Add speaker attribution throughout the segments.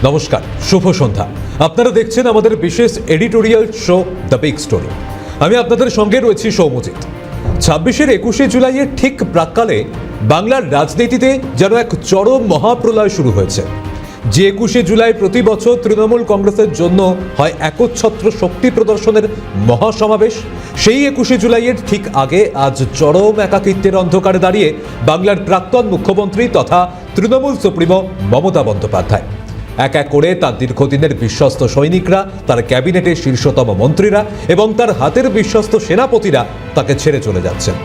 Speaker 1: নমস্কার, শুভ সন্ধ্যা। আপনারা দেখছেন আমাদের বিশেষ editorial show the big story. আমি আপনাদের সঙ্গে রয়েছি সৌমজিৎ। 21শে জুলাইয়ের ঠিক প্রাক্কালে বাংলার রাজনীতিতে যেন এক চরম মহাপ্রলয় শুরু হয়েছে। যে 21শে জুলাই প্রতি বছর তৃণমূল কংগ্রেসের জন্য হয় একচ্ছত্র শক্তি প্রদর্শনের মহাসমাবেশ, সেই 21শে জুলাইয়ের ঠিক আগে আজ চরম একাকিত্বের অন্ধকারে দাঁড়িয়ে বাংলার প্রাক্তন মুখ্যমন্ত্রী তথা তৃণমূল সুপ্রিমো মমতা বন্দ্যোপাধ্যায়। এক এক করে তার দীর্ঘদিনের বিশ্বস্ত সৈনিকরা, তার ক্যাবিনেটের শীর্ষতম মন্ত্রীরা এবং তার হাতের বিশ্বস্ত সেনাপতিরা তাকে ছেড়ে চলে যাচ্ছেন।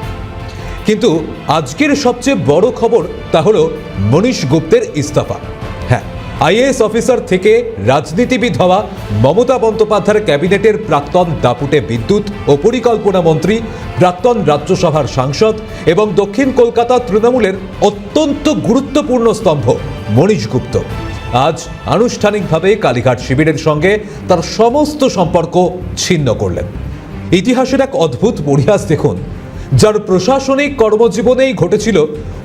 Speaker 1: কিন্তু আজকের সবচেয়ে বড় খবর তা হলো মনীশ গুপ্তের ইস্তফা। হ্যাঁ, আইএএস অফিসার থেকে রাজনীতিবিদ হওয়া মমতা বন্দ্যোপাধ্যায়ের ক্যাবিনেটের প্রাক্তন দাপুটে বিদ্যুৎ ও পরিকল্পনা মন্ত্রী, প্রাক্তন রাজ্যসভার সাংসদ এবং দক্ষিণ কলকাতা তৃণমূলের অত্যন্ত গুরুত্বপূর্ণ স্তম্ভ মনীশ গুপ্ত আজ আনুষ্ঠানিকভাবে কালীঘাট শিবিরের সঙ্গে তার সমস্ত সম্পর্ক ছিন্ন করলেন। ইতিহাসের এক অদ্ভুত পরিহাস দেখুন, যার প্রশাসনিক কর্মজীবনেই ঘটেছিল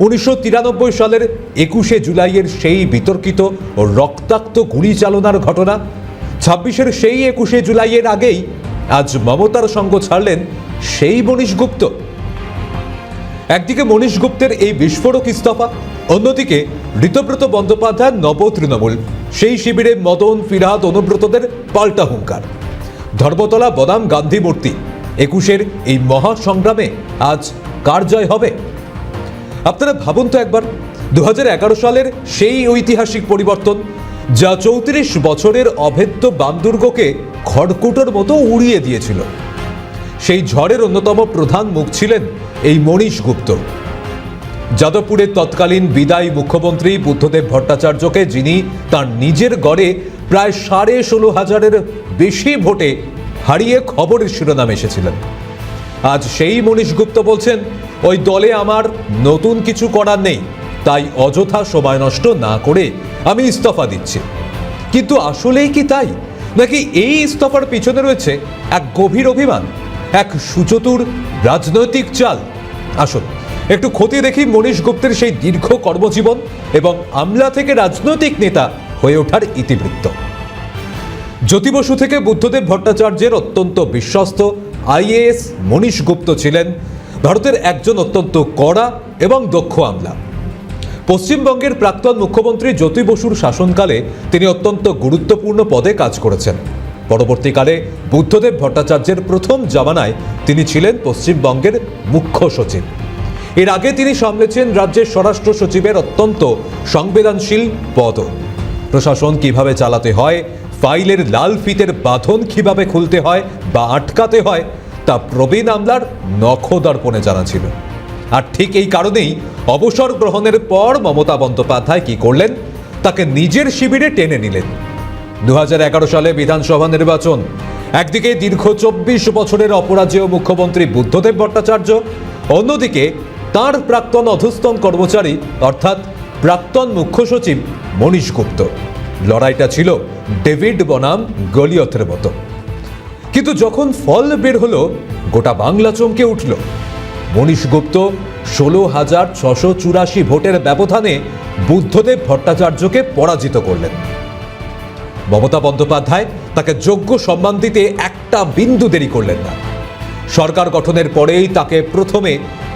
Speaker 1: 1993 সালের 21শে জুলাইয়ের সেই বিতর্কিত ও রক্তাক্ত গুলি চালনার ঘটনা। 26-এর সেই 21শে জুলাইয়ের আগেই আজ মমতার সঙ্গ ছাড়লেন সেই মনীশ গুপ্ত। একদিকে মনীশ গুপ্তের এই বিস্ফোরক ইস্তফা, অন্যদিকে ঋতব্রত বন্দ্যোপাধ্যায় নব তৃণমূল, সেই শিবিরে মদন, ফিরহাদ, অনুব্রতদের পাল্টা হুঙ্কার। ধর্মতলা বনাম গান্ধী মূর্তি 21-এর এই মহাসংগ্রামে আজ কার জয় হবে? আপনারা ভাবুন তো একবার, 2011 সালের সেই ঐতিহাসিক পরিবর্তন, যা 34 বছরের অভেদ্য বামদুর্গকে খড়কুটোর মতো উড়িয়ে দিয়েছিল। সেই ঝড়ের অন্যতম প্রধান মুখ ছিলেন এই মনীশ গুপ্ত। যাদবপুরের তৎকালীন বিদায়ী মুখ্যমন্ত্রী বুদ্ধদেব ভট্টাচার্যকে, যিনি তার নিজের গড়ে প্রায় 16,500-এর বেশি ভোটে হারিয়ে খবরের শিরোনামে এসেছিলেন। আজ সেই মনীশ গুপ্ত বলছেন, ওই দলে আমার নতুন কিছু করার নেই, তাই অযথা সময় নষ্ট না করে আমি ইস্তফা দিচ্ছি। কিন্তু আসলেই কি তাই, নাকি এই ইস্তফার পিছনে রয়েছে এক গভীর অভিমান, এক সুচতুর রাজনৈতিক চাল? আসুন একটু খতিয়ে দেখি মনীশ গুপ্তের সেই দীর্ঘ কর্মজীবন এবং আমলা থেকে রাজনৈতিক নেতা হয়ে ওঠার ইতিবৃত্ত। জ্যোতি বসু থেকে বুদ্ধদেব ভট্টাচার্যের অত্যন্ত বিশ্বস্ত আইএএস মনীশ গুপ্ত ছিলেন ভারতের একজন অত্যন্ত কড়া এবং দক্ষ আমলা। পশ্চিমবঙ্গের প্রাক্তন মুখ্যমন্ত্রী জ্যোতি বসুর শাসনকালে তিনি অত্যন্ত গুরুত্বপূর্ণ পদে কাজ করেছেন। পরবর্তীকালে বুদ্ধদেব ভট্টাচার্যের প্রথম জামানায় তিনি ছিলেন পশ্চিমবঙ্গের মুখ্য সচিব। এর আগে তিনি সামলেছেন রাজ্যের স্বরাষ্ট্র সচিবের অত্যন্ত সংবেদনশীল পদ। প্রশাসন কিভাবে চালাতে হয়, ফাইলের লাল ফিতের বাঁধন কিভাবে খুলতে হয় বা আটকাতে হয়, তা প্রবীণ আমলার নখদর্পণে জানা ছিল। আর ঠিক এই কারণেই অবসর গ্রহণের পর মমতা বন্দ্যোপাধ্যায় কি করলেন, তাকে নিজের শিবিরে টেনে নিলেন। 2011 সালে বিধানসভা নির্বাচন, একদিকে দীর্ঘ 24 বছরের অপরাজেয় মুখ্যমন্ত্রী বুদ্ধদেব ভট্টাচার্য, অন্যদিকে তার প্রাক্তন অধস্তন কর্মচারী অর্থাৎ প্রাক্তন মুখ্য সচিব মনীশ গুপ্ত। লড়াইটা ছিল ডেভিড বনাম গলিয়থের মতো। কিন্তু যখন ফল বের হলো, গোটা বাংলা চমকে উঠল। মনীশ গুপ্ত 16,684 ভোটের ব্যবধানে বুদ্ধদেব ভট্টাচার্যকে পরাজিত করলেন। মমতা বন্দ্যোপাধ্যায় তাকে যোগ্য সম্মান দিতে একটা বিন্দু দেরি করলেন না। সরকার গঠনের পরেই তাকে প্রথমে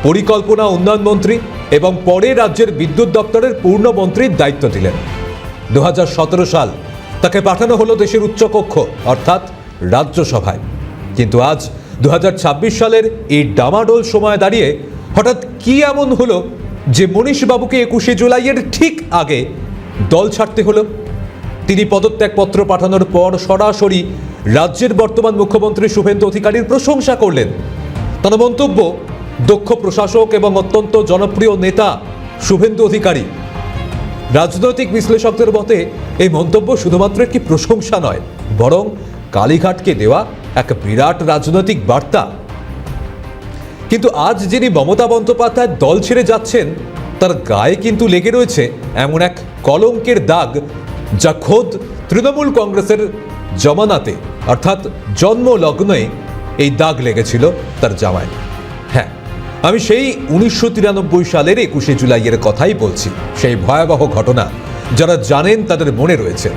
Speaker 1: পরিকল্পনা উন্নয়ন মন্ত্রী এবং পরে রাজ্যের বিদ্যুৎ দপ্তরের পূর্ণমন্ত্রীর দায়িত্ব দিলেন। 2017 সাল তাকে পাঠানো হলো দেশের উচ্চকক্ষ অর্থাৎ রাজ্যসভায়। কিন্তু আজ 2026 সালের এই ডামাডোল সময় দাঁড়িয়ে হঠাৎ কি এমন হলো যে মনীশ বাবুকে 21শে জুলাইয়ের ঠিক আগে দল ছাড়তে হলো? তিনি পদত্যাগপত্র পাঠানোর পর সরাসরি রাজ্যের বর্তমান মুখ্যমন্ত্রী শুভেন্দু অধিকারীর প্রশংসা করলেন। তার মন্তব্য, দক্ষ প্রশাসক এবং অত্যন্ত জনপ্রিয় নেতা শুভেন্দু অধিকারী। রাজনৈতিক বিশ্লেষকদের মতে এই মন্তব্য শুধুমাত্র একটি প্রশংসা নয়, বরং কালীঘাটকে দেওয়া এক বিরাট রাজনৈতিক বার্তা। কিন্তু আজ যিনি মমতা বন্দ্যোপাধ্যায় দল ছেড়ে যাচ্ছেন, তার গায়ে কিন্তু লেগে রয়েছে এমন এক কলঙ্কের দাগ, যা খোদ তৃণমূল কংগ্রেসের জমানাতে অর্থাৎ জন্মলগ্নে এই দাগ লেগেছিল তার জামায়। হ্যাঁ, আমি সেই 1993 সালের 21শে জুলাইয়ের কথাই বলছি। সেই ভয়াবহ ঘটনা যারা জানেন তাদের মনে রয়েছে।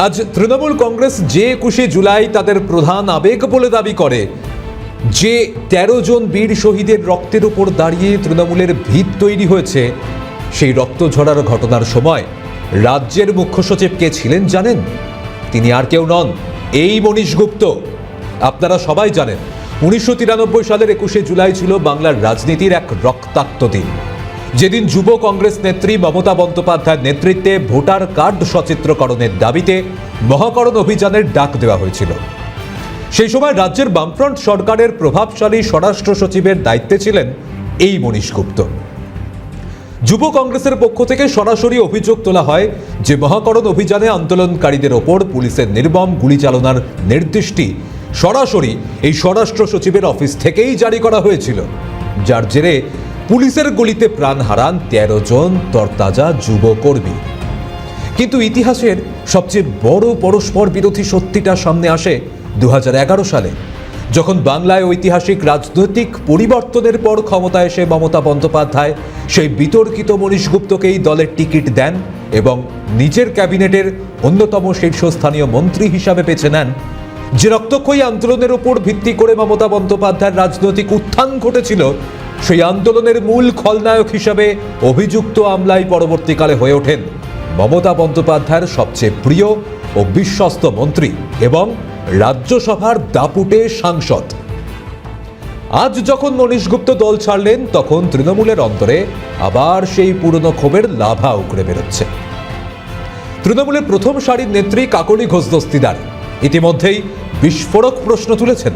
Speaker 1: আজ তৃণমূল কংগ্রেস যে 21শে জুলাই তাদের প্রধান আবেগ বলে দাবি করে, যে 13 জন বীর শহীদের রক্তের উপর দাঁড়িয়ে তৃণমূলের ভিত তৈরি হয়েছে, সেই রক্ত ঝরার ঘটনার সময় রাজ্যের মুখ্য সচিব কে ছিলেন জানেন? তিনি আর কেউ নন, এই মনীশ গুপ্ত। আপনারা সবাই জানেন 1993 সালের 21শে জুলাই ছিল বাংলার রাজনীতির এক রক্তাক্ত দিন, যেদিন যুব কংগ্রেস নেত্রী মমতা বন্দ্যোপাধ্যায়ের নেতৃত্বে ভোটার কার্ড সচিত্রকরণের দাবিতে মহাকরণ অভিযানের ডাক দেওয়া হয়েছিল। সেই সময় রাজ্যের বামফ্রন্ট সরকারের প্রভাবশালী স্বরাষ্ট্র সচিবের দায়িত্বে ছিলেন এই মনীশ গুপ্ত। যুব কংগ্রেসের পক্ষ থেকে সরাসরি অভিযোগ তোলা হয় যে মহাকরণ অভিযানে আন্দোলনকারীদের ওপর পুলিশের নির্মম গুলি চালনার নির্দেশটি সরাসরি এই স্বরাষ্ট্র সচিবের অফিস থেকেই জারি করা হয়েছিল, যার জেরে পুলিশের গুলিতে প্রাণ হারান 13 জন তরতাজা যুব কর্মী। কিন্তু ইতিহাসের সবচেয়ে বড় পরস্পর বিরোধী সত্যিটা সামনে আসে 2011 সালে, যখন বাংলায় ঐতিহাসিক রাজনৈতিক পরিবর্তনের পর ক্ষমতায় এসে মমতা বন্দ্যোপাধ্যায় সেই বিতর্কিত মনীশ গুপ্তকেই দলের টিকিট দেন এবং নিজের ক্যাবিনেটের অন্যতম শীর্ষস্থানীয় মন্ত্রী হিসাবে বেছে নেন। যে রক্তক্ষয়ী আন্দোলনের উপর ভিত্তি করে মমতা বন্দ্যোপাধ্যায়ের রাজনৈতিক উত্থান ঘটেছিল, সেই আন্দোলনের মূল খলনায়ক হিসাবে অভিযুক্ত আমলাই পরবর্তীকালে হয়ে ওঠেন মমতা বন্দ্যোপাধ্যায়ের সবচেয়ে প্রিয় ও বিশ্বস্ত মন্ত্রী এবং রাজ্যসভার দাপুটে সাংসদ। আজ যখন মনীশ গুপ্ত দল ছাড়লেন, তখন তৃণমূলের অন্তরে আবার সেই পুরনো ক্ষোভের লাভা উগড়ে বেরোচ্ছে। তৃণমূলের প্রথম সারির নেত্রী কাকলি ঘোষ দস্তিদার ইতিমধ্যেই বিস্ফোরক প্রশ্ন তুলেছেন।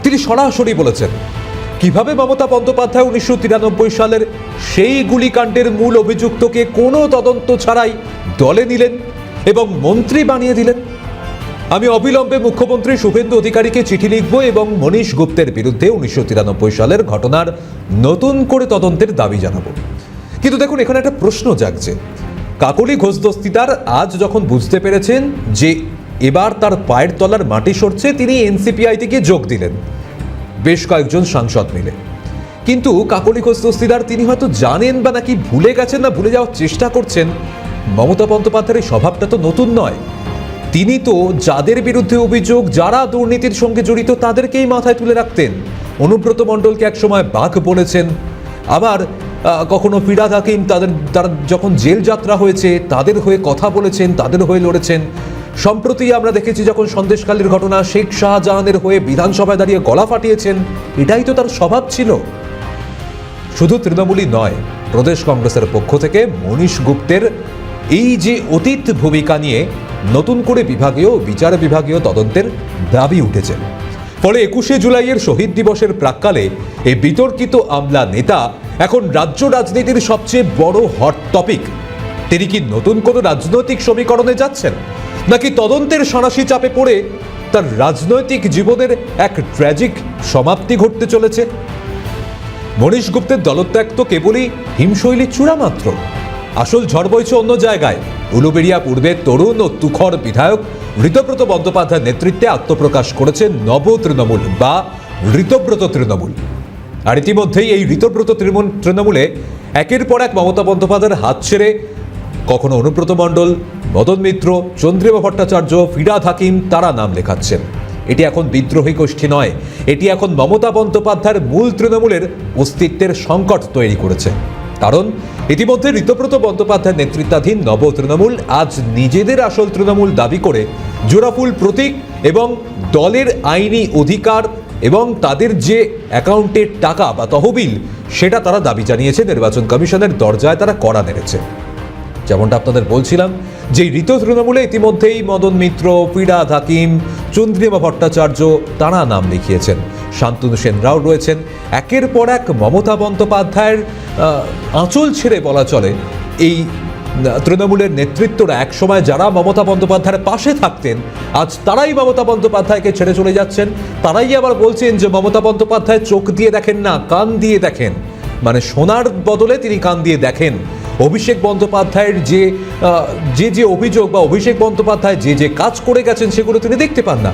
Speaker 1: তিনি সরাসরি বলেছেন, কিভাবে মমতা বন্দ্যোপাধ্যায় 1993 সালের সেই গুলিকাণ্ডের মূল অভিযুক্তকে কোনো তদন্ত ছাড়াই দলে নিলেন এবং মন্ত্রী বানিয়ে দিলেন। আমি অবিলম্বে মুখ্যমন্ত্রী শুভেন্দু অধিকারীকে চিঠি লিখব এবং মনীশ গুপ্তের বিরুদ্ধে 1993 সালের ঘটনার নতুন করে তদন্তের দাবি জানাবো। কিন্তু দেখুন, এখানে একটা প্রশ্ন জাগছে। কাকলি ঘোষ দস্তিদার আজ যখন বুঝতে পেরেছেন যে এবার তার পায়ের তলার মাটি সরছে, তিনি এনসিপিআই থেকে যোগ দিলেন বেশ কয়েকজন সাংসদ মিলে। কিন্তু কাকলি ঘোষ দস্তিদার তিনি হয়তো জানেন বা নাকি ভুলে গেছেন, না ভুলে যাওয়ার চেষ্টা করছেন, মমতা বন্দ্যোপাধ্যায়ের এই স্বভাবটা তো নতুন নয়। তিনি তো যাদের বিরুদ্ধে অভিযোগ, যারা দুর্নীতির সঙ্গে জড়িত, তাদেরকেই মাথায় তুলে রাখতেন। অনুব্রত মণ্ডলকে একসময় বাঘ বলেছেন, আবার কখনো ফিরহাদ হাকিম তারা যখন জেল যাত্রা হয়েছে তাদের হয়ে কথা বলেছেন, তাদের হয়ে লড়েছেন। সম্প্রতি আমরা দেখেছি যখন সন্দেশখালীর ঘটনা, শেখ শাহজাহানের হয়ে বিধানসভায় দাঁড়িয়ে গলা ফাটিয়েছেন। এটাই তো তার স্বভাব ছিল। শুধু তৃণমূলই নয়, প্রদেশ কংগ্রেসের পক্ষ থেকে মনীশ গুপ্তের এই যে অতীত ভূমিকা নিয়ে নতুন করে বিচার বিভাগীয় তদন্তের দাবি উঠেছে। ফলে 21শে জুলাইয়ের শহীদ দিবসের প্রাক্কালে এই বিতর্কিত আমলা নেতা এখন রাজ্য রাজনীতির সবচেয়ে বড় হট টপিক। তিনি কি নতুন কোনো রাজনৈতিক সমীকরণে যাচ্ছেন, নাকি তদন্তের সাঁড়াশি চাপে পড়ে তার রাজনৈতিক জীবনের এক ট্র্যাজিক সমাপ্তি ঘটতে চলেছে? মনীশ গুপ্তের দলত্যাগ তো কেবলই হিমশৈলী চূড়া মাত্র। আসল ঝড় বইছে অন্য জায়গায়। উলুবেড়িয়া পূর্বের তরুণ ও তুখর বিধায়ক ঋতব্রত বন্দ্যোপাধ্যায়ের নেতৃত্বে আত্মপ্রকাশ করেছে নব তৃণমূল বা ঋতব্রত তৃণমূল। আর ইতিমধ্যেই এই ঋতব্রত তৃণমূলে একের পর এক মমতা বন্দ্যোপাধ্যায়ের হাত ছেড়ে কখনো অনুব্রত মণ্ডল, মদন মিত্র, চন্দ্রিমা ভট্টাচার্য, ফিরহাদ হাকিম তারা নাম লেখাচ্ছেন। এটি এখন বিদ্রোহী গোষ্ঠী নয়, এটি এখন মমতা বন্দ্যোপাধ্যায়ের মূল তৃণমূলের অস্তিত্বের সংকট তৈরি করেছে। কারণ ইতিমধ্যে ঋতব্রত বন্দ্যোপাধ্যায়ের নেতৃত্বাধীন নব তৃণমূল আজ নিজেদের আসল তৃণমূল দাবি করে জোড়াফুল প্রতীক এবং দলের আইনি অধিকার এবং তাদের যে অ্যাকাউন্টের টাকা বা তহবিল, সেটা তারা দাবি জানিয়েছে নির্বাচন কমিশনের দরজায় তারা কড়া নেড়েছে। যেমনটা আপনাদের বলছিলাম, যে ঋত তৃণমূলে ইতিমধ্যেই মদন মিত্র, ফিরহাদ হাকিম, চন্দ্রিমা ভট্টাচার্য তারা নাম লিখিয়েছেন। শান্তনু সেনরাও রয়েছেন। একের পর এক মমতা বন্দ্যোপাধ্যায়ের আঁচল ছেড়ে বলা চলে এই তৃণমূলের নেতৃত্বরা একসময় যারা মমতা বন্দ্যোপাধ্যায়ের পাশে থাকতেন, আজ তারাই মমতা বন্দ্যোপাধ্যায়কে ছেড়ে চলে যাচ্ছেন। তারাই আবার বলছেন যে মমতা বন্দ্যোপাধ্যায় চোখ দিয়ে দেখেন না, কান দিয়ে দেখেন। মানে শোনার বদলে তিনি কান দিয়ে দেখেন। অভিষেক বন্দ্যোপাধ্যায়ের যে অভিযোগ বা অভিষেক বন্দ্যোপাধ্যায় যে কাজ করে গেছেন সেগুলো তিনি দেখতে পান না।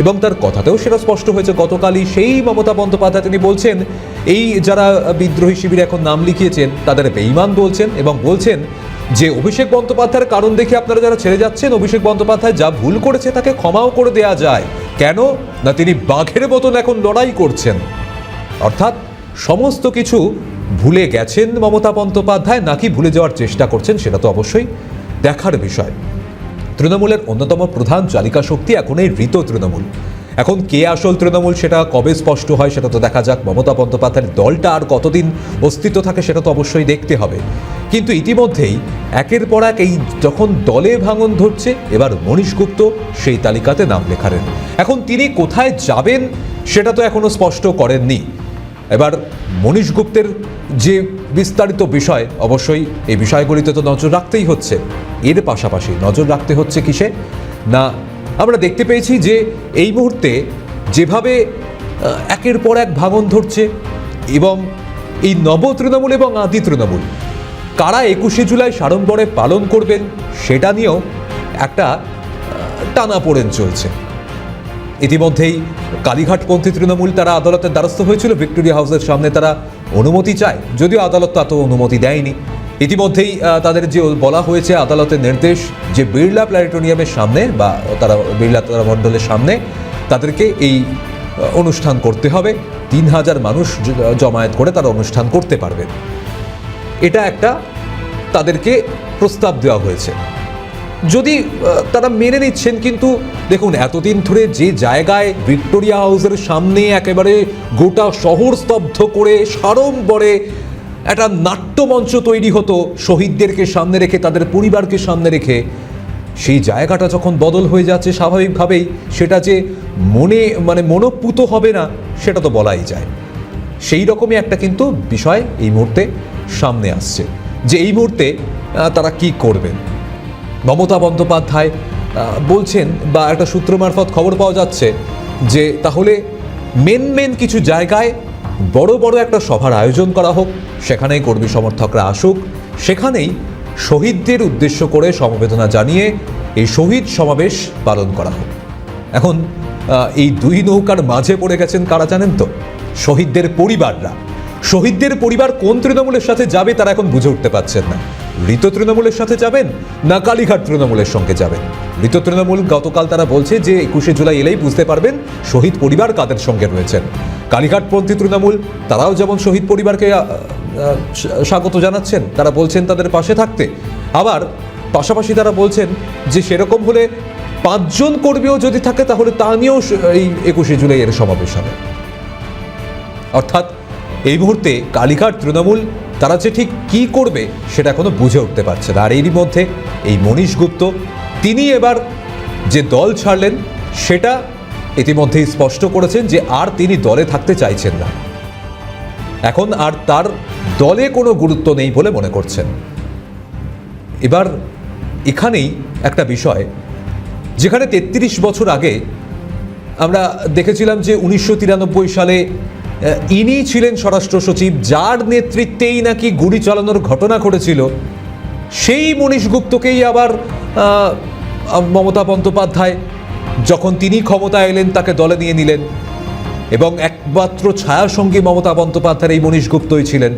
Speaker 1: এবং তার কথাতেও সেটা স্পষ্ট হয়েছে। গতকালই সেই মমতা বন্দ্যোপাধ্যায় তিনি বলছেন এই যারা বিদ্রোহী শিবিরে এখন নাম লিখিয়েছেন তাদের বেঈমান বলছেন, এবং বলছেন যে অভিষেক বন্দ্যোপাধ্যায়ের কারণ দেখে আপনারা যারা ছেড়ে যাচ্ছেন, অভিষেক বন্দ্যোপাধ্যায় যা ভুল করেছে তাকে ক্ষমাও করে দেয়া যায়। কেন না, তিনি বাঘের মতন এখন লড়াই করছেন। অর্থাৎ সমস্ত কিছু ভুলে গেছেন মমতা বন্দ্যোপাধ্যায়, নাকি ভুলে যাওয়ার চেষ্টা করছেন, সেটা তো অবশ্যই দেখার বিষয়। তৃণমূলের অন্যতম প্রধান চালিকা শক্তি এখন এই ঋত তৃণমূল। এখন কে আসল তৃণমূল সেটা কবে স্পষ্ট হয় সেটা তো দেখা যাক। মমতা বন্দ্যোপাধ্যায়ের দলটা আর কতদিন অস্তিত্ব থাকে সেটা তো অবশ্যই দেখতে হবে। কিন্তু ইতিমধ্যেই একের পর এক এই যখন দলে ভাঙন ধরছে, এবার মনীশ গুপ্ত সেই তালিকাতে নাম লেখালেন। এখন তিনি কোথায় যাবেন সেটা তো এখনো স্পষ্ট করেননি। এবার মনীশ গুপ্তের যে বিস্তারিত বিষয়, অবশ্যই এই বিষয়গুলিতে তো নজর রাখতেই হচ্ছে। এর পাশাপাশি নজর রাখতে হচ্ছে কিসে না, আমরা দেখতে পেয়েছি যে এই মুহূর্তে যেভাবে একের পর এক ভাঙন ধরছে, এবং এই নব তৃণমূল এবং আদি তৃণমূল কারা 21শে জুলাই সাড়ম্বরে পালন করবেন সেটা নিয়েও একটা টানাপোড়েন চলছে। ইতিমধ্যেই কালীঘাটপন্থী তৃণমূল তারা আদালতের দ্বারস্থ হয়েছিল, ভিক্টোরিয়া হাউসের সামনে তারা অনুমতি চায়, যদিও আদালত তো অনুমতি দেয়নি। ইতিমধ্যেই তাদের যে বলা হয়েছে আদালতের নির্দেশ যে বিড়লা প্ল্যানেটোরিয়ামের সামনে বা তারা বিড়লা তারামণ্ডলের সামনে তাদেরকে এই অনুষ্ঠান করতে হবে। 3000 মানুষ জমায়েত করে তারা অনুষ্ঠান করতে পারবেন, এটা একটা তাদেরকে প্রস্তাব দেওয়া হয়েছে। যদি তারা মেনে নিচ্ছেন, কিন্তু দেখুন এতদিন ধরে যে জায়গায় ভিক্টোরিয়া হাউসের সামনে একেবারে গোটা শহর স্তব্ধ করে সাড়ম্বরে একটা নাট্যমঞ্চ তৈরি হতো শহীদদেরকে সামনে রেখে, তাদের পরিবারকে সামনে রেখে, সেই জায়গাটা যখন বদল হয়ে যাচ্ছে স্বাভাবিকভাবেই সেটা যে মনোপুত হবে না সেটা তো বলাই যায়। সেই রকমই একটা কিন্তু বিষয় এই মুহূর্তে সামনে আসছে যে এই মুহূর্তে তারা কি করবেন। মমতা বন্দ্যোপাধ্যায় বলছেন, বা একটা সূত্র মারফত খবর পাওয়া যাচ্ছে যে তাহলে মেন কিছু জায়গায় বড় বড় একটা সভার আয়োজন করা হোক, সেখানেই কর্মী সমর্থকরা আসুক, সেখানেই শহীদদের উদ্দেশ্য করে সমবেদনা জানিয়ে এই শহীদ সমাবেশ পালন করা হোক। এখন এই দুই নৌকার মাঝে পড়ে গেছেন কারা জানেন তো? শহীদদের পরিবাররা। শহীদদের পরিবার কোন তৃণমূলের সাথে যাবে তারা এখন বুঝে উঠতে পারছেন না। ঋত তৃণমূলের সাথে যাবেন না কালীঘাট তৃণমূলের সঙ্গে যাবেন। ঋত তৃণমূল গতকাল তারা বলছে যে 21শে জুলাই এলেই বুঝতে পারবেন শহীদ পরিবার কাদের সঙ্গে রয়েছেন। কালীঘাটপন্থী তৃণমূল তারাও যেমন শহীদ পরিবারকে স্বাগত জানাচ্ছেন, তারা বলছেন তাদের পাশে থাকতে, আবার পাশাপাশি তারা বলছেন যে সেরকম হলে 5 জন কর্মীও যদি থাকে তাহলে তা নিয়েও এই 21শে জুলাই এর সমাবেশ হবে। অর্থাৎ এই মুহূর্তে কালীঘাট তৃণমূল তারা যে ঠিক কি করবে সেটা এখনো বুঝে উঠতে পারছে না। আর এরই মধ্যে এই মনীশ গুপ্ত তিনি এবার যে দল ছাড়লেন সেটা ইতিমধ্যেই স্পষ্ট করেছেন যে আর তিনি দলে থাকতে চাইছেন না, এখন আর তার দলে কোনো গুরুত্ব নেই বলে মনে করছেন। এবার এখানেই একটা বিষয়, যেখানে 33 বছর আগে আমরা দেখেছিলাম যে 1993 সালে ইনি ছিলেন স্বরাষ্ট্র সচিব, যার নেতৃত্বেই নাকি গুলি চালানোর ঘটনা ঘটেছিল, সেই মনীশ গুপ্তকেই আবার মমতা বন্দ্যোপাধ্যায় যখন তিনি ক্ষমতায় এলেন তাকে দলে নিয়ে নিলেন, এবং একমাত্র ছায়াসঙ্গী মমতা বন্দ্যোপাধ্যায়ের এই মনীশ গুপ্তই ছিলেন।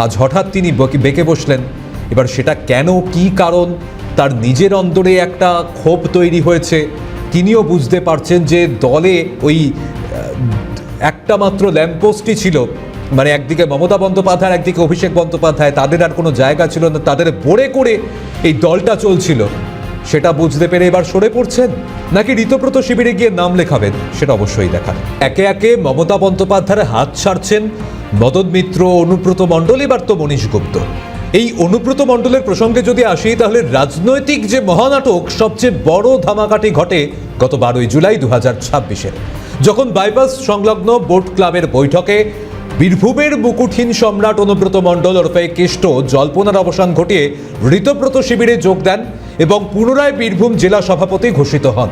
Speaker 1: আজ হঠাৎ তিনি বেঁকে বসলেন। এবার সেটা কেন, কি কারণ, তার নিজের অন্তরে একটা ক্ষোভ তৈরি হয়েছে। তিনিও বুঝতে পারছেন যে দলে ওই একটা মাত্র ল্যাম্পপোস্টই ছিল, মানে একদিকে মমতা বন্দ্যোপাধ্যায়, একদিকে অভিষেক বন্দ্যোপাধ্যায়, তাদের আর কোনো জায়গা ছিল না, তাদের বড়ে করে এই দলটা চলছিল। সেটা বুঝতে পেরে এবার সরে পড়ছেন, নাকি ঋতব্রত শিবিরে গিয়ে নাম লেখাবেন সেটা অবশ্যই দেখার। একে একে মমতা বন্দ্যোপাধ্যায়ের হাত ছাড়ছেন মদন মিত্র, অনুব্রত মণ্ডল, এবার তো মনীশ গুপ্ত। এই অনুব্রত মণ্ডলের প্রসঙ্গে যদি আসি, তাহলে রাজনৈতিক যে মহানাটক সবচেয়ে বড় ধামাকাটি ঘটে গত 12ই জুলাই 2026-এ, যখন বাইপাস সংলগ্ন বোট ক্লাবের বৈঠকে বীরভূমের মুকুটহীন সম্রাট অনুব্রত মণ্ডল ওরফে কেষ্ট জল্পনার অবসান ঘটিয়ে ঋতব্রত শিবিরে যোগ দেন এবং পুনরায় বীরভূম জেলা সভাপতি ঘোষিত হন।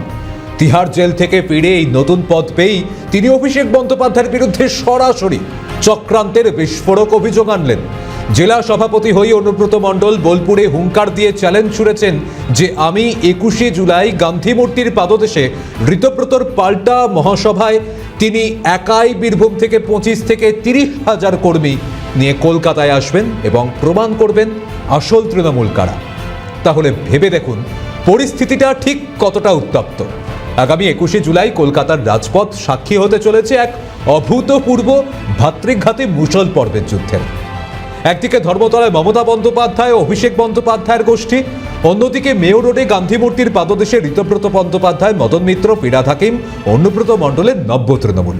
Speaker 1: তিহার জেল থেকে ফিরে এই নতুন পদ পেয়েই তিনি অভিষেক বন্দ্যোপাধ্যায়ের বিরুদ্ধে সরাসরি চক্রান্তের বিস্ফোরক অভিযোগ আনলেন। জেলা সভাপতি হয়ে অনুব্রত মণ্ডল বোলপুরে হুঙ্কার দিয়ে চ্যালেঞ্জ ছুড়েছেন যে আমি 21শে জুলাই গান্ধী মূর্তির পাদদেশে ঋতব্রতর পাল্টা মহাসভায় তিনি একাই বীরভূম থেকে 25 থেকে 30,000 কর্মী নিয়ে কলকাতায় আসবেন এবং প্রমাণ করবেন আসল তৃণমূল কারা। তাহলে ভেবে দেখুন পরিস্থিতিটা ঠিক কতটা উত্তপ্ত। আগামী 21শে জুলাই কলকাতার রাজপথ সাক্ষী হতে চলেছে এক অভূতপূর্ব ভাতৃঘাতী মুষল পর্বের যুদ্ধের। একদিকে ধর্মতলায় মমতা বন্দ্যোপাধ্যায় ও অভিষেক বন্দ্যোপাধ্যায়ের গোষ্ঠী, অন্যদিকে মেয়র রোডে গান্ধী মূর্তির পাদদেশে ঋতব্রত বন্দ্যোপাধ্যায়, মদন মিত্র, ফিরহাদ হাকিম, অনুব্রত মণ্ডলের নব্য তৃণমূল।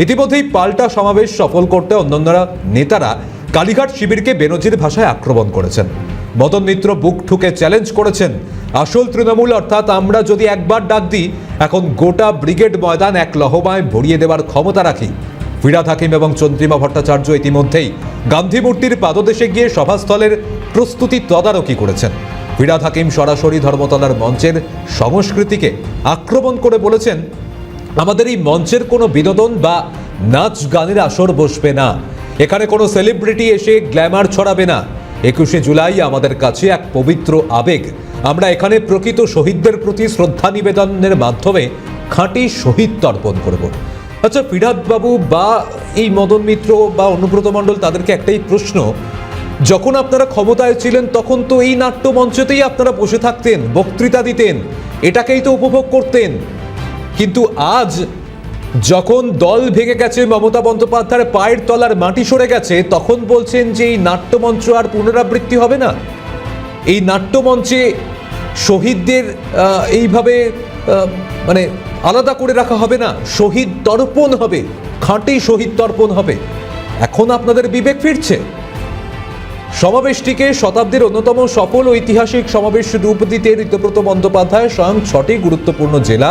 Speaker 1: ইতিমধ্যেই পাল্টা সমাবেশ সফল করতে অন্যান্যরা নেতারা কালীঘাট শিবিরকে বেনজির ভাষায় আক্রমণ করেছেন। মদন মিত্র বুক ঠুকে চ্যালেঞ্জ করেছেন, আসল তৃণমূল অর্থাৎ আমরা যদি একবার ডাক দিই এখন গোটা ব্রিগেড ময়দান এক লহমায় ভরিয়ে দেওয়ার ক্ষমতা রাখি। ফিরহাদ হাকিম এবং চন্দ্রিমা ভট্টাচার্য ইতিমধ্যেই গান্ধী মূর্তির পাদদেশে গিয়ে সভাস্থলের প্রস্তুতি তদারকি করেছেন। ফিরহাদ হাকিম সরাসরি ধর্মতলার মঞ্চের সংস্কৃতিকে আক্রমণ করে বলেছেন, আমাদের এই মঞ্চের কোনো বিনোদন বা নাচ গানের আসর বসবে না, এখানে কোনো সেলিব্রিটি এসে গ্ল্যামার ছড়াবে না। 21শে জুলাই আমাদের কাছে এক পবিত্র আবেগ, আমরা এখানে প্রকৃত শহীদদের প্রতি শ্রদ্ধা নিবেদনের মাধ্যমে খাঁটি শহীদ তর্পণ করব। আচ্ছা, ফিরহাদ বাবু বা এই মদন মিত্র বা অনুব্রত মণ্ডল, তাদেরকে একটাই প্রশ্ন, যখন আপনারা ক্ষমতায় ছিলেন তখন তো এই নাট্যমঞ্চতেই আপনারা বসে থাকতেন, বক্তৃতা দিতেন, এটাকেই তো উপভোগ করতেন, কিন্তু আজ যখন দল ভেঙে গেছে, মমতা বন্দ্যোপাধ্যায়ের পায়ের তলার মাটি সরে গেছে, তখন বলছেন যে এই নাট্যমঞ্চ আর পুনরাবৃত্তি হবে না, এই নাট্যমঞ্চে শহীদদের এইভাবে মানে আলাদা করে রাখা হবে না, শহীদ তর্পণ হবে, খাঁটি শহীদ তর্পণ হবে। এখন আপনাদের বিবেক ফিরছে। সমাবেশটিকে শতাব্দীর অন্যতম সফল ঐতিহাসিক সমাবেশ রূপ দিতে ঋতব্রত বন্দ্যোপাধ্যায় স্বয়ং 6টি গুরুত্বপূর্ণ জেলা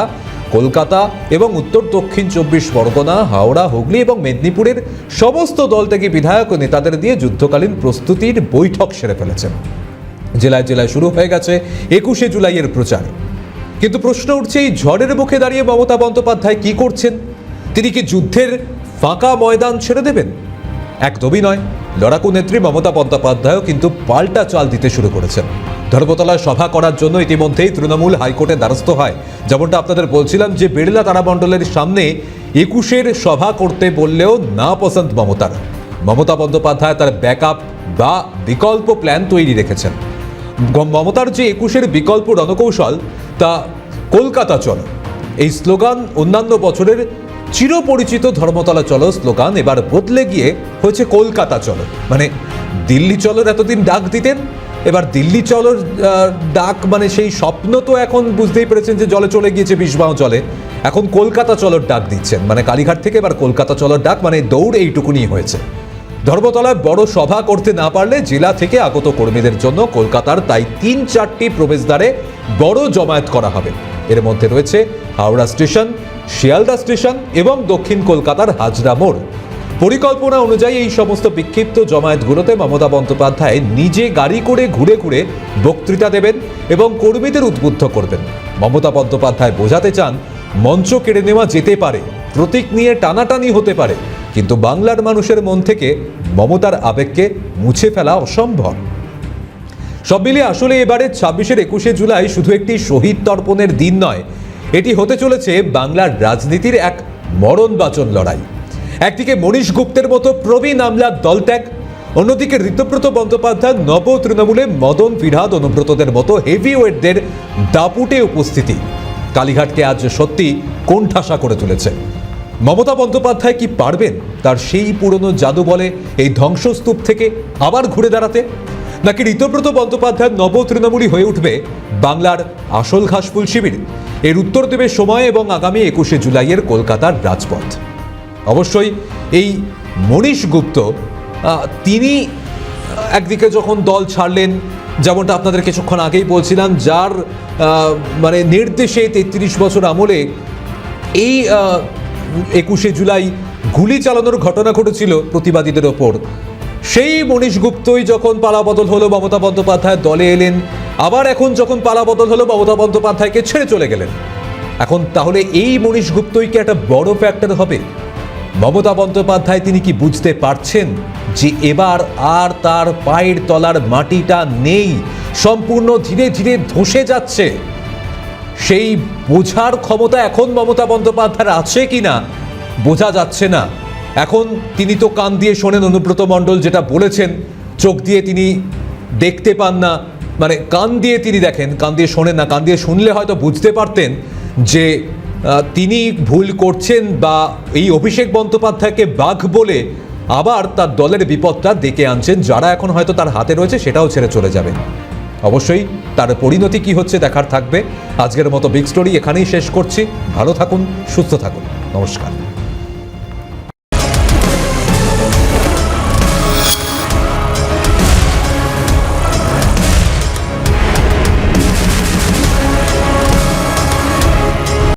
Speaker 1: কলকাতা এবং উত্তর দক্ষিণ 24 পরগনা, হাওড়া, হুগলি এবং মেদিনীপুরের সমস্ত দল থেকে বিধায়ক ও নেতাদের দিয়ে যুদ্ধকালীন প্রস্তুতির বৈঠক সেরে ফেলেছেন। জেলায় জেলায় শুরু হয়ে গেছে 21শে জুলাইয়ের প্রচার। কিন্তু প্রশ্ন উঠছে, এই ঝড়ের মুখে দাঁড়িয়ে মমতা বন্দ্যোপাধ্যায় কি করছেন? তিনি কি যুদ্ধের ফাঁকা ময়দান ছেড়ে দেবেন? একদমই নয়। লড়াকু নেত্রী মমতা বন্দ্যোপাধ্যায়ও কিন্তু পাল্টা চাল দিতে শুরু করেছেন। ধর্মতলায় সভা করার জন্য ইতিমধ্যেই তৃণমূল হাইকোর্টে দ্বারস্থ হয়। যেমনটা আপনাদের বলছিলাম যে বিড়লা তারামণ্ডলের সামনে 21শের সভা করতে বললেও না পছন্দ মমতার। মমতা বন্দ্যোপাধ্যায় তার ব্যাকআপ বা বিকল্প প্ল্যান তৈরি রেখেছেন। মমতার যে 21শের বিকল্প রণকৌশল, তা কলকাতা চলো। এই স্লোগান অন্যান্য বছরের চিরপরিচিত ধর্মতলা চলো স্লোগান এবার বদলে গিয়ে হয়েছে কলকাতা চলো। মানে দিল্লি চলোর এতদিন ডাক দিতেন, এবার দিল্লি চলোর ডাক মানে সেই স্বপ্ন তো এখন বুঝতেই পেরেছেন যে জলে চলে গিয়েছে, বিষবাও চলে। এখন কলকাতা চলোর ডাক দিচ্ছেন, মানে কালীঘাট থেকে এবার কলকাতা চলোর ডাক, মানে দৌড় এইটুকুনি হয়েছে। ধর্মতলায় বড় সভা করতে না পারলে জেলা থেকে আগত কর্মীদের জন্য কলকাতার তাই 3-4টি প্রবেশদ্বারে বড় জমায়েত করা হবে। এর মধ্যে রয়েছে হাওড়া স্টেশন, শিয়ালদা স্টেশন এবং দক্ষিণ কলকাতার হাজরা মোড়। পরিকল্পনা অনুযায়ী এই সমস্ত বিক্ষিপ্ত জমায়েতগুলোতে মমতা বন্দ্যোপাধ্যায় নিজে গাড়ি করে ঘুরে ঘুরে বক্তৃতা দেবেন এবং কর্মীদের উদ্বুদ্ধ করবেন। মমতা বন্দ্যোপাধ্যায় বোঝাতে চান, মঞ্চ কেড়ে নেওয়া যেতে পারে, প্রতীক নিয়ে টানাটানি হতে পারে, কিন্তু বাংলার মানুষের মন থেকে মমতার আবেগকে মুছে ফেলা অসম্ভব। সব মিলিয়ে আসলে এবারে 26-এর 21শে জুলাই শুধু একটি শহীদ তর্পণের দিন নয়, এটি হতে চলেছে বাংলার রাজনীতির এক মরণবাচন লড়াই। একদিকে মনীশ গুপ্তের মতো প্রবীণ আমলার দলত্যাগ, অন্যদিকে ঋতব্রত বন্দ্যোপাধ্যায় নব তৃণমূলে মদন, ফিরহাদ, অনুব্রতদের মতো হেভিওয়েটদের দাপুটে উপস্থিতি কালীঘাটকে আজ সত্যি কোণঠাসা করে তুলেছে। মমতা বন্দ্যোপাধ্যায় কি পারবেন তার সেই পুরনো জাদু বলে এই ধ্বংসস্তূপ থেকে আবার ঘুরে দাঁড়াতে, নাকি ঋতব্রত বন্দ্যোপাধ্যায়ের নব তৃণমূলী হয়ে উঠবে বাংলার আসল ঘাসফুল শিবির? এর উত্তর দেবে সময় এবং আগামী 21শে জুলাইয়ের কলকাতার রাজপথ। অবশ্যই এই মনীশ গুপ্ত তিনি একদিকে যখন দল ছাড়লেন, যেমনটা আপনাদের কিছুক্ষণ আগেই বলছিলাম, যার মানে নির্দেশে 33 বছর আমলে এই 21শে জুলাই গুলি চালানোর ঘটনা ঘটেছিল প্রতিবাদীদের ওপর, সেই মনীশ গুপ্তই যখন পালাবদল হলো মমতা বন্দ্যোপাধ্যায় দলে এলেন, আবার এখন যখন পালাবদল হলো মমতা বন্দ্যোপাধ্যায়কে ছেড়ে চলে গেলেন। এখন তাহলে এই মনীশ গুপ্তই কি একটা বড় ফ্যাক্টর হবে? মমতা বন্দ্যোপাধ্যায় তিনি কি বুঝতে পারছেন যে এবার আর তার পায়ের তলার মাটিটা নেই, সম্পূর্ণ ধীরে ধীরে ধসে যাচ্ছে? সেই বোঝার ক্ষমতা এখন মমতা বন্দ্যোপাধ্যায়ের আছে কিনা বোঝা যাচ্ছে না। এখন তিনি তো কান দিয়ে শোনেন অনুব্রত মণ্ডল যেটা বলেছেন, চোখ দিয়ে তিনি দেখতে পান না, মানে কান দিয়ে তিনি দেখেন, কান দিয়ে শোনেন না। কান দিয়ে শুনলে হয়তো বুঝতে পারতেন যে তিনি ভুল করছেন, বা এই অভিষেক বন্দ্যোপাধ্যায়কে বাঘ বলে আবার তার দলের বিপদটা ডেকে আনছেন। যারা এখন হয়তো তার হাতে রয়েছে সেটাও ছেড়ে চলে যাবে। অবশ্যই তার পরিণতি কি হচ্ছে দেখার থাকবে। আজকের মতো বিগ স্টোরি এখানেই শেষ করছি। ভালো থাকুন, সুস্থ থাকুন, নমস্কার।